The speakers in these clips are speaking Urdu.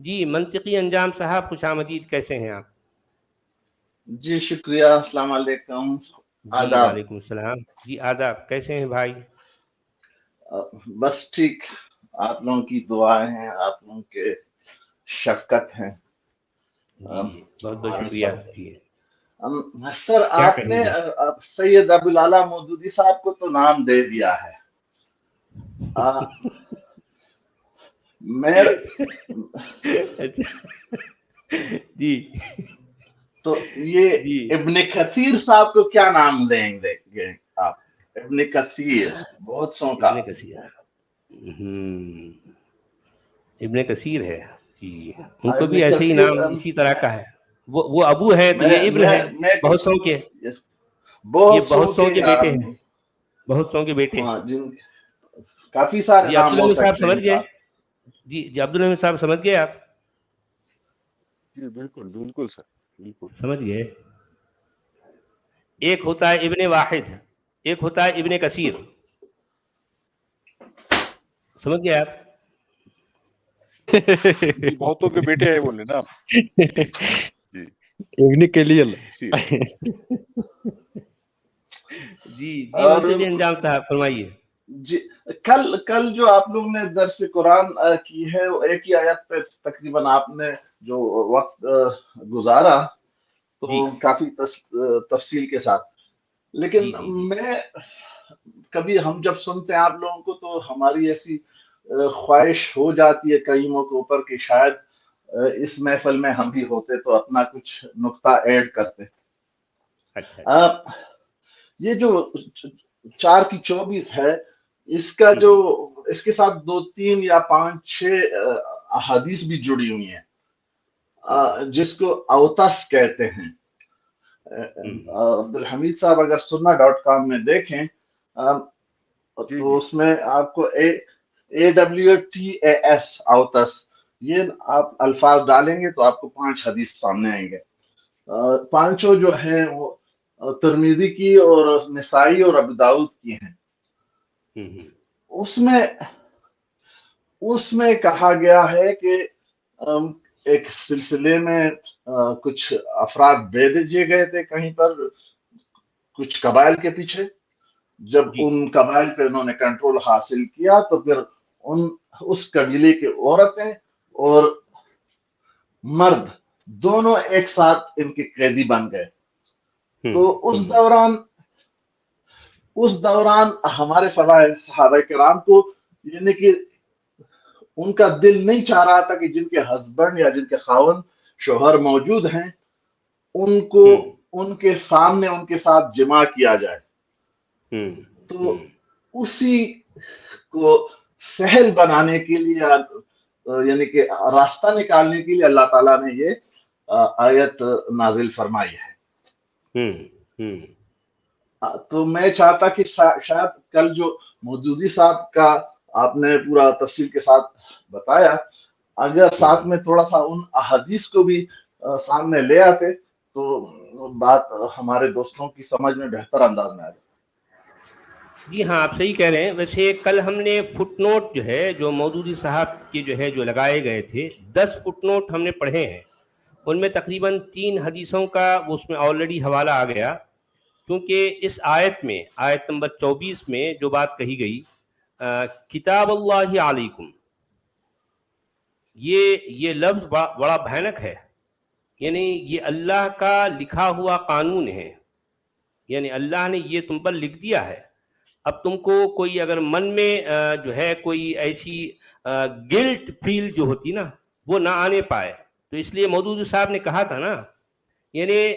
جی منطقی انجام صاحب خوش آمدید، کیسے ہیں آپ؟ جی شکریہ، السلام علیکم، جی آداب۔ وعلیکم السلام، جی آداب، کیسے ہیں بھائی؟ بس ٹھیک، آپ لوگوں کی دعائیں ہیں، آپ لوگوں کے شفقت ہیں جی بہت بہت ہمارے شکریہ سب۔ جی۔ سر کیا آپ کہیں نے گے؟ سید ابوالعلا مودودی صاحب کو تو نام دے دیا ہے۔ میں اچھا جی تو یہ جی ابن کثیر صاحب کو کیا نام دیں گے آپ؟ ابن کثیر بہت سو کا۔ ابن کثیر، ابن کثیر ہے جی، ان کو ابن بھی ایسے ہی کثیر نام اسی طرح کا ہے، وہ ابو ہے تو یہ ابن ہے، میں بہت کچھ سو کے، یہ بہت بہت سو سو کے کے بیٹے ہیں، بہت سو کے بیٹے ہیں۔ ہاں جن کافی سارے جی نام ہو عبدالحمید صاحب سکتے ہیں سمجھ گئے؟ انسان۔ جی عبدالحمید صاحب سمجھ گئے آپ؟ جی بالکل بالکل سر، بالکل سمجھ گئے؟ ایک ہوتا ہے ابن واحد، ایک ہوتا ہے ابن کثیر، سمجھ گئے آپ؟ جی بہتوں کے بیٹے ہیں بولے نا آپ۔ جی ابن کلیل جی اور منطقی انجام صاحب فرمائیے۔ جی کل جو آپ لوگ نے درس قرآن کی ہے، وہ ایک ہی آیت پہ تقریباً آپ نے جو وقت گزارا تو جی کافی تفصیل کے ساتھ، لیکن جی جی جی میں کبھی ہم جب سنتے ہیں آپ لوگوں کو تو ہماری ایسی خواہش ہو جاتی ہے کئیوں کے اوپر کہ شاید اس محفل میں ہم بھی ہوتے تو اپنا کچھ نقطہ ایڈ کرتے۔ اچھا اچھا یہ جو 4 کی 24 ہے، اس کا جو اس کے ساتھ 2 3 یا 5 6 احادیث بھی جڑی ہوئی ہیں جس کو اوتس کہتے ہیں۔ عبدالحمید صاحب اگر sunna.com میں دیکھیں جی تو جی اس میں آپ کو AWTAS اوتس، یہ آپ الفاظ ڈالیں گے تو آپ کو 5 حدیث سامنے آئیں گے۔ 5 جو ہیں وہ ترمذی کی اور نسائی اور ابو داؤد کی ہیں۔ اس میں کہا گیا ہے کہ ایک سلسلے میں کچھ افراد بھیجے گئے تھے کہیں پر کچھ قبائل کے پیچھے، جب جی ان قبائل پہ انہوں نے کنٹرول حاصل کیا تو پھر اس قبیلے کے عورتیں اور مرد دونوں ایک ساتھ ان کے قیدی بن گئے۔ تو اس دوران ہمارے صحابہ کرام کو یعنی کہ ان کا دل نہیں چاہ رہا تھا کہ جن کے ہسبینڈ یا جن کے خاوند شوہر موجود ہیں ان کو ان کے سامنے ان کے ساتھ جمع کیا جائے۔ تو اسی کو سہل بنانے کے لیے یعنی کہ راستہ نکالنے کے لیے اللہ تعالیٰ نے یہ آیت نازل فرمائی ہے۔ تو میں چاہتا کہ شاید کل جو مودودی صاحب کا آپ نے پورا تفصیل کے ساتھ بتایا، اگر ساتھ میں تھوڑا سا ان احادیث کو بھی سامنے لے آتے تو بات ہمارے دوستوں کی سمجھ میں بہتر انداز میں آ جائے۔ جی ہاں آپ صحیح کہہ رہے ہیں۔ ویسے کل ہم نے فٹ نوٹ جو ہے جو مودودی صاحب کے جو ہے جو لگائے گئے تھے 10 فٹ نوٹ ہم نے پڑھے ہیں، ان میں تقریباً 3 حدیثوں کا اس میں آلریڈی حوالہ آ گیا، کیونکہ اس آیت میں آیت نمبر 24 میں جو بات کہی گئی کتاب اللہ علیکم، یہ لفظ بڑا بھیانک ہے، یعنی یہ اللہ کا لکھا ہوا قانون ہے، یعنی اللہ نے یہ تم پر لکھ دیا ہے۔ اب تم کو کوئی اگر من میں جو ہے کوئی ایسی گلٹ فیل جو ہوتی نا وہ نہ آنے پائے، تو اس لیے مودودی صاحب نے کہا تھا نا، یعنی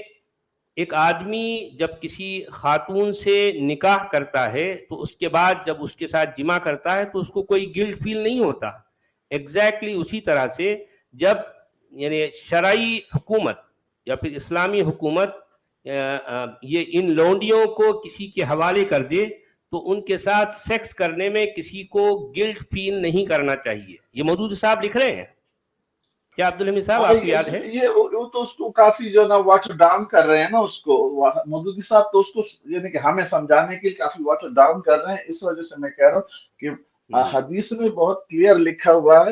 ایک آدمی جب کسی خاتون سے نکاح کرتا ہے تو اس کے بعد جب اس کے ساتھ جمع کرتا ہے تو اس کو کوئی گلٹ فیل نہیں ہوتا۔ ایگزیکٹلی اسی طرح سے جب یعنی شرعی حکومت یا پھر اسلامی حکومت یہ ان لونڈیوں کو کسی کے حوالے کر دے تو ان کے ساتھ سیکس کرنے میں کسی کو گلٹ فیل نہیں کرنا چاہیے۔ یہ مودودی صاحب لکھ رہے ہیں، کیا عبدالحمید صاحب آپ کو یاد ہے؟ یہ تو اس کو کافی جو نا واٹر ڈاؤن کر رہے ہیں نا، اس کو مودودی صاحب تو اس کو یعنی کہ ہمیں سمجھانے کے لیے کافی واٹر ڈاؤن کر رہے ہیں۔ اس وجہ سے میں کہہ رہا ہوں کہ حدیث میں بہت کلیئر لکھا ہوا ہے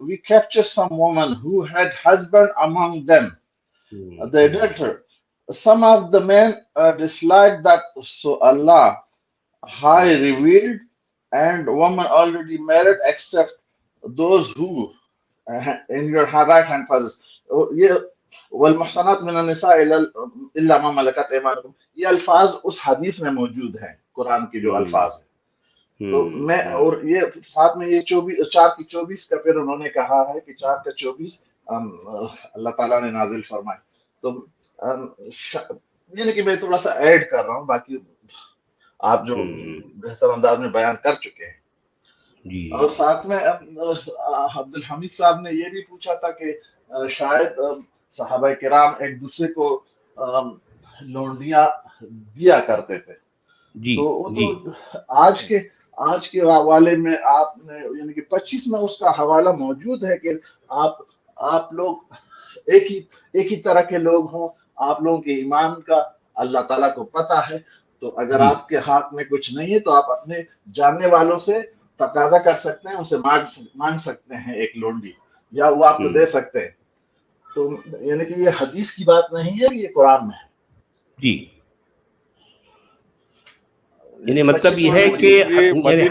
we captured some women who had husband among them, the adulterer. Some of the men disliked that, so Allah high revealed, and women already married except those who in your right hand possess. یہ والمحصنات من النساء الا ما ملکت ایمانکم، یہ الفاظ اس حدیث میں موجود ہیں، قرآن کی جو الفاظ ہیں. تو میں اور یہ ساتھ میں یہ 4 کی 24 کا پھر انہوں نے کہا ہے کہ 4 کا 24 اللہ تعالیٰ نے نازل فرمائے. تو یعنی کہ میں تھوڑا سا ایڈ کر رہا ہوں، باقی آپ جو بہتر انداز میں بیان کر چکے ہیں. اور ساتھ میں عبد الحمید صاحب نے یہ بھی پوچھا تھا کہ شاید صحابہ کرام ایک دوسرے کو لونڈیاں دیا کرتے تھے. تو آج کے حوالے میں آپ نے یعنی کہ 25 میں اس کا حوالہ موجود ہے کہ آپ لوگ ایک ہی طرح کے لوگ ہوں، آپ لوگوں کے ایمان کا اللہ تعالیٰ کو پتہ ہے. تو اگر آپ کے ہاتھ میں کچھ نہیں ہے تو آپ اپنے جاننے والوں سے تقاضا کر سکتے ہیں، اسے مانگ سکتے ہیں ایک لونڈی، یا وہ آپ کو دے سکتے ہیں. تو یعنی کہ یہ حدیث کی بات نہیں ہے، یہ قرآن میں ہے. جی یعنی مطلب یہ ہے کہ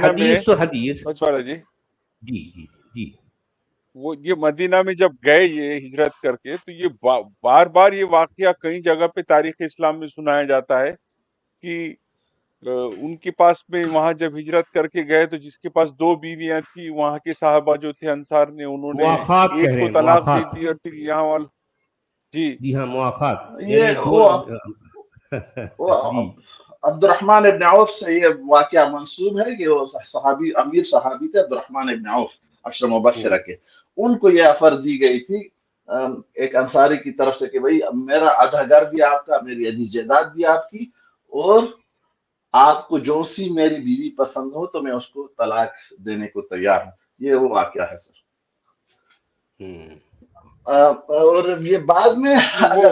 حدیث تو حدیث جی جی جی جی وہ یہ مدینہ میں جب گئے یہ ہجرت کر کے، تو یہ بار بار یہ واقعہ کئی جگہ پہ تاریخ اسلام میں سنایا جاتا ہے کہ ان کے پاس میں وہاں جب ہجرت کر کے گئے تو جس کے پاس 2 بیویاں تھی، وہاں کے صحابہ جو تھے انصار نے، انہوں نے ایک کو طلاق دی تھی اور پھر یہاں والا جی ہاں مواخات. عبد الرحمن ابن عوف سے یہ واقعہ منسوب ہے کہ وہ صحابی امیر صحابی تھے، عبد الرحمن ابن عوف عشر مبشرہ کے. ان کو یہ آفر دی گئی تھی ایک انصاری کی طرف سے کہ بھئی میرا آدھا گھر بھی آپ کا، میری آدھی جائیداد بھی آپ کی، اور آپ کو جو سی میری بیوی پسند ہو تو میں اس کو طلاق دینے کو تیار ہوں. یہ وہ واقعہ ہے سر. اور یہ بعد میں اگر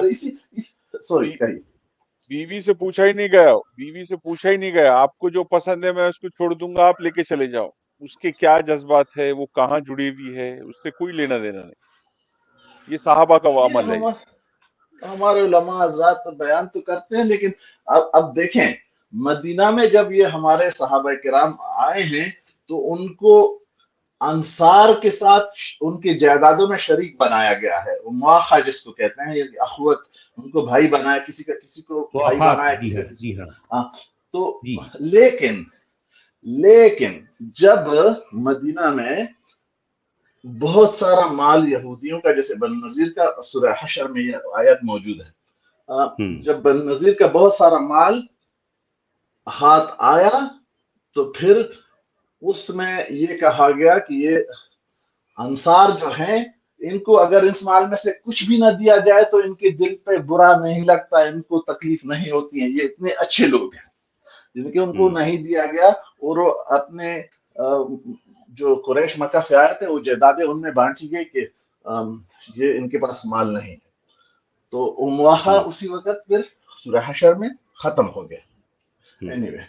سوری کہیے، بیوی سے پوچھا ہی نہیں گیا آپ کو جو پسند ہے میں اس کو چھوڑ دوں گا، آپ لے کے چلے جاؤ. اس کے کیا جذبات ہے، وہ کہاں جڑی ہوئی ہے، اس سے کوئی لینا دینا نہیں. یہ صحابہ کا وہ عمل ہے. ہمارے علماء حضرات بیان تو کرتے ہیں، لیکن اب دیکھیں مدینہ میں جب یہ ہمارے صحابہ کرام آئے ہیں تو ان کو انصار کے ساتھ ان کی جائیدادوں میں شریک بنایا گیا ہے. مواخا جس کو کہتے ہیں، یہ اخوت، ان کو بھائی بنایا، کسی کو بھائی بنایا، کسی کا. تو لیکن جب مدینہ میں بہت سارا مال یہودیوں کا، جیسے بنو نذیر کا سورہ حشر میں یہ آیت موجود ہے، جب بنو نذیر کا بہت سارا مال ہاتھ آیا تو پھر اس میں یہ کہا گیا کہ یہ انصار جو ہیں ان کو اگر اس مال میں سے کچھ بھی نہ دیا جائے تو ان کے دل پہ برا نہیں لگتا، ان کو تکلیف نہیں ہوتی ہے، یہ اتنے اچھے لوگ ہیں. جن کے ان کو نہیں دیا گیا اور وہ اپنے جو قریش مکہ سے آئے تھے وہ جائیدادیں ان میں بانٹی گئی کہ یہ ان کے پاس مال نہیں ہے. تو امواہا اسی وقت پھر سورہ حشر میں ختم ہو گیا. Anyway,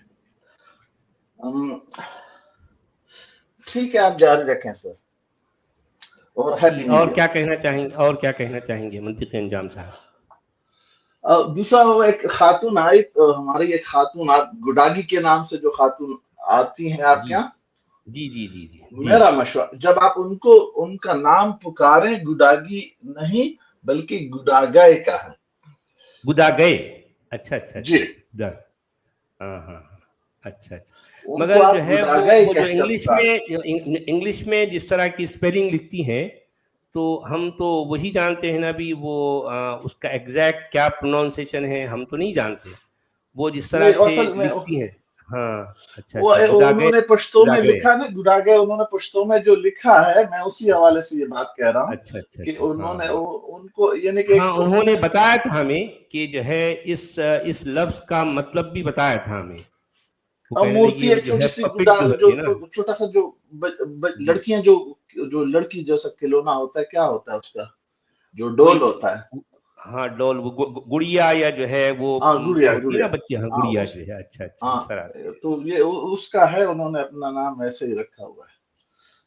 ٹھیک ہے، آپ جاری رکھیں سر. اور کیا کہنا چاہیں گے منطقی انجام صاحب؟ دوسرا وہ ایک خاتون آئی، ہماری ایک خاتون، آپ گڈاگی کے نام سے جو خاتون آتی ہیں آپ کیا؟ جی جی جی جی میرا مشورہ، جب آپ ان کا نام پکاریں گڈاگی نہیں بلکہ گڈاگئے کا ہے. گڈاگئے، اچھا اچھا جی ہاں اچھا. مگر جو ہے وہ جو انگلش میں جس طرح کی اسپیلنگ لکھتی ہیں تو ہم تو وہی جانتے ہیں نا بھی، وہ اس کا ایگزیکٹ کیا پروننسیشن ہے ہم تو نہیں جانتے. وہ جس طرح سے لکھتی ہیں. ہاں اچھا. انہوں نے پشتو میں لکھا نا گڈاگئے، انہوں نے پشتو میں جو لکھا ہے، میں اسی حوالے سے یہ بات کہہ رہا ہوں کہ انہوں نے ان کو یعنی کہ انہوں نے بتایا تھا ہمیں کہ جو ہے اس لفظ کا مطلب بھی بتایا تھا ہمیں. مورتی ایک چھوٹی سی چھوٹا سا جو لڑکیاں جو لڑکی جیسا کھلونا ہوتا ہے، کیا ہوتا ہے اس کا جو ڈول ہوتا ہے؟ ہاں ڈول، وہ گڑیا یا جو ہے وہ گڑیا نا بچے، ہاں گڑیا جو ہے. اچھا اس طرح سے تو یہ اس کا ہے، انہوں نے اپنا نام ایسے ہی رکھا ہوا ہے.